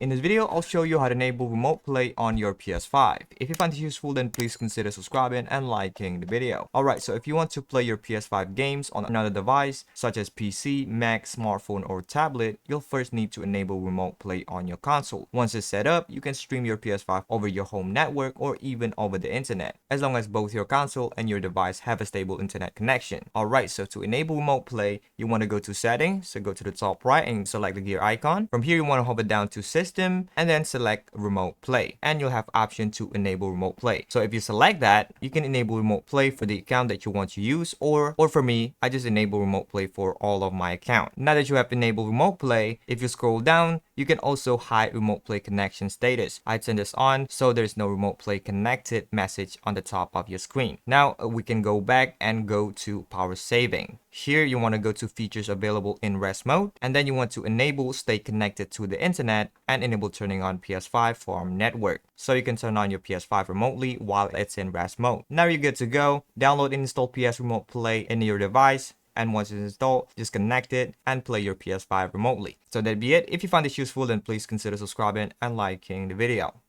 In this video, I'll show you how to enable remote play on your PS5. If you find this useful, then please consider subscribing and liking the video. Alright, so if you want to play your PS5 games on another device, such as PC, Mac, smartphone, or tablet, you'll first need to enable remote play on your console. Once it's set up, you can stream your PS5 over your home network or even over the internet, as long as both your console and your device have a stable internet connection. Alright, so to enable remote play, you want to go to settings, so go to the top right and select the gear icon. From here, you want to hover down to system and then select remote play, and you'll have option to enable remote play. So if you select that, you can enable remote play for the account that you want to use, or for me, I just enable remote play for all of my account. Now that you have enabled remote play, if you scroll down, you can also hide remote play connection status. I turn this on so there's no remote play connected message on the top of your screen. Now we can go back and go to power saving. Here you want to go to features available in rest mode, and then you want to enable stay connected to the internet and enable turning on PS5 farm network. So you can turn on your PS5 remotely while it's in rest mode. Now you're good to go. Download and install PS Remote Play in your device. And once it's installed, just connect it and play your PS5 remotely. So that'd be it. If you find this useful, then please consider subscribing and liking the video.